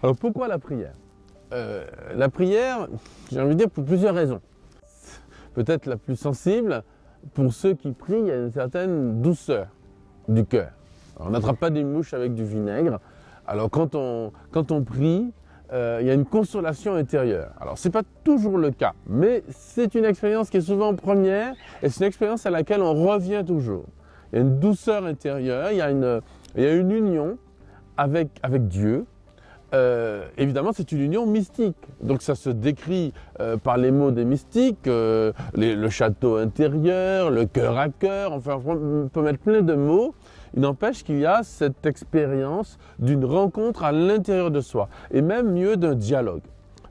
Alors pourquoi la prière? La prière, j'ai envie de dire pour plusieurs raisons. Peut-être la plus sensible, pour ceux qui prient, il y a une certaine douceur du cœur. Alors, on n'attrape pas des mouches avec du vinaigre. Alors quand on prie, il y a une consolation intérieure. Alors ce n'est pas toujours le cas, mais c'est une expérience qui est souvent première et c'est une expérience à laquelle on revient toujours. Il y a une douceur intérieure, il y a une union avec Dieu. Évidemment, c'est une union mystique. Donc ça se décrit par les mots des mystiques, le château intérieur, le cœur à cœur, enfin on peut mettre plein de mots. Il n'empêche qu'il y a cette expérience d'une rencontre à l'intérieur de soi, et même mieux d'un dialogue.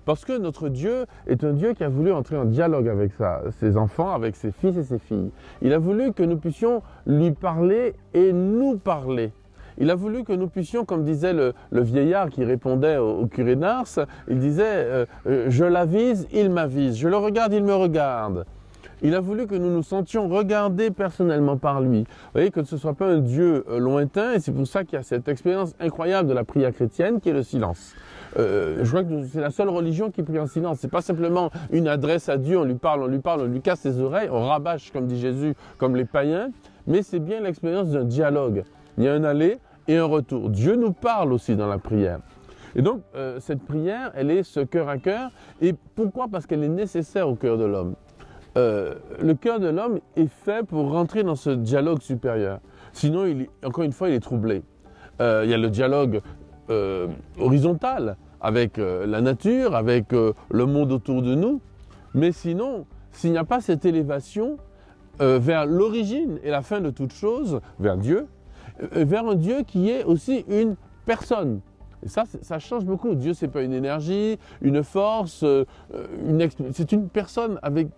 Parce que notre Dieu est un Dieu qui a voulu entrer en dialogue avec ses enfants, avec ses fils et ses filles. Il a voulu que nous puissions lui parler et nous parler. Il a voulu que nous puissions, comme disait le vieillard qui répondait au curé d'Ars, il disait « Je l'avise, il m'avise. Je le regarde, il me regarde ». Il a voulu que nous nous sentions regardés personnellement par lui. Vous voyez, que ce ne soit pas un Dieu lointain, et c'est pour ça qu'il y a cette expérience incroyable de la prière chrétienne qui est le silence. Je crois que c'est la seule religion qui prie en silence. Ce n'est pas simplement une adresse à Dieu, on lui parle, on lui casse les oreilles, on rabâche, comme dit Jésus, comme les païens, mais c'est bien l'expérience d'un dialogue. Il y a un aller et un retour. Dieu nous parle aussi dans la prière. Et donc, cette prière, elle est ce cœur à cœur. Et pourquoi? Parce qu'elle est nécessaire au cœur de l'homme. Le cœur de l'homme est fait pour rentrer dans ce dialogue supérieur. Sinon, encore une fois, il est troublé. Il y a le dialogue horizontal avec la nature, avec le monde autour de nous. Mais sinon, s'il n'y a pas cette élévation vers l'origine et la fin de toute chose, vers Dieu, vers un Dieu qui est aussi une personne. Et ça change beaucoup. Dieu, ce n'est pas une énergie, une force, c'est une personne avec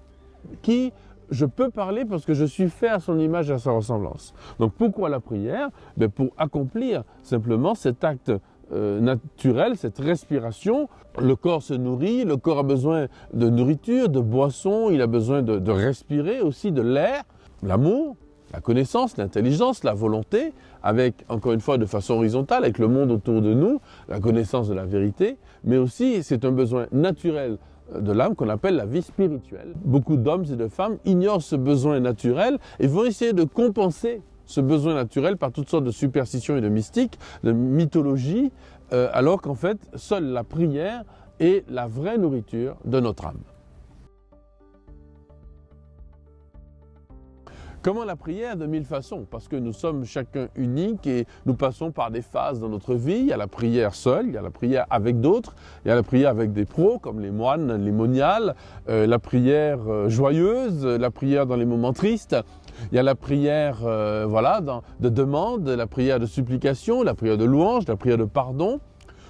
qui je peux parler parce que je suis fait à son image et à sa ressemblance. Donc pourquoi la prière? Pour accomplir simplement cet acte naturel, cette respiration. Le corps se nourrit, le corps a besoin de nourriture, de boissons, il a besoin de respirer aussi, de l'air, l'amour, la connaissance, l'intelligence, la volonté, avec, encore une fois, de façon horizontale, avec le monde autour de nous, la connaissance de la vérité, mais aussi c'est un besoin naturel de l'âme qu'on appelle la vie spirituelle. Beaucoup d'hommes et de femmes ignorent ce besoin naturel et vont essayer de compenser ce besoin naturel par toutes sortes de superstitions et de mystiques, de mythologies, alors qu'en fait, seule la prière est la vraie nourriture de notre âme. Comment la prière? De mille façons, parce que nous sommes chacun unique et nous passons par des phases dans notre vie. Il y a la prière seule, il y a la prière avec d'autres, il y a la prière avec des pros comme les moines, les moniales, la prière joyeuse, la prière dans les moments tristes. Il y a la prière de demande, la prière de supplication, la prière de louange, la prière de pardon.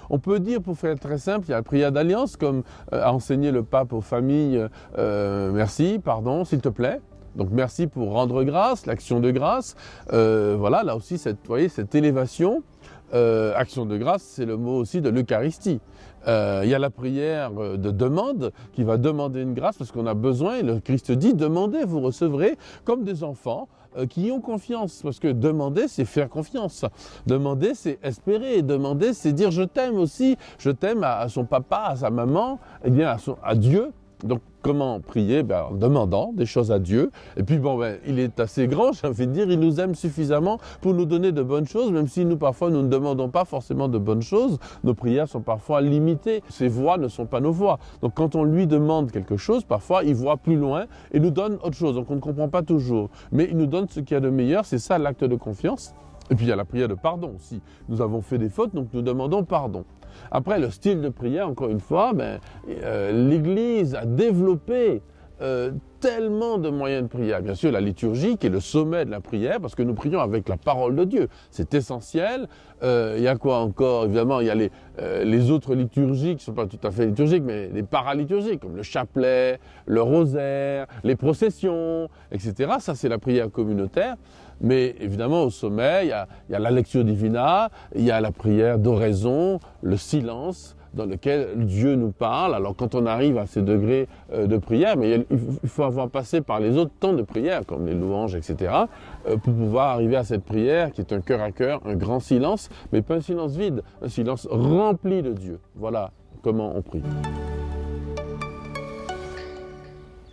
On peut dire, pour faire très simple, il y a la prière d'alliance, comme a enseigné le pape aux familles, merci, pardon, s'il te plaît. Donc merci pour rendre grâce, l'action de grâce. Là aussi, cette élévation. Action de grâce, c'est le mot aussi de l'Eucharistie. Il y a la prière de demande qui va demander une grâce parce qu'on a besoin, et le Christ dit, demandez, vous recevrez, comme des enfants qui ont confiance. Parce que demander, c'est faire confiance. Demander, c'est espérer. Demander, c'est dire je t'aime aussi. Je t'aime à son papa, à sa maman, et bien à Dieu. Donc, comment prier? En demandant des choses à Dieu. Et puis, il est assez grand, j'ai envie de dire, il nous aime suffisamment pour nous donner de bonnes choses, même si nous, parfois, nous ne demandons pas forcément de bonnes choses. Nos prières sont parfois limitées. Ses voix ne sont pas nos voix. Donc, quand on lui demande quelque chose, parfois, il voit plus loin et nous donne autre chose. Donc, on ne comprend pas toujours. Mais il nous donne ce qu'il y a de meilleur. C'est ça, l'acte de confiance. Et puis, il y a la prière de pardon aussi. Nous avons fait des fautes, donc nous demandons pardon. Après, le style de prière, encore une fois, l'Église a développé tellement de moyens de prière. Bien sûr, la liturgie qui est le sommet de la prière, parce que nous prions avec la parole de Dieu. C'est essentiel. Il y a quoi encore? Évidemment, il y a les autres liturgies qui ne sont pas tout à fait liturgiques, mais les paraliturgiques, comme le chapelet, le rosaire, les processions, etc. Ça, c'est la prière communautaire. Mais évidemment, au sommet, il y a la lectio divina, il y a la prière d'oraison, le silence, dans lequel Dieu nous parle. Alors quand on arrive à ces degrés de prière, mais il faut avoir passé par les autres temps de prière, comme les louanges, etc., pour pouvoir arriver à cette prière qui est un cœur à cœur, un grand silence, mais pas un silence vide, un silence rempli de Dieu. Voilà comment on prie.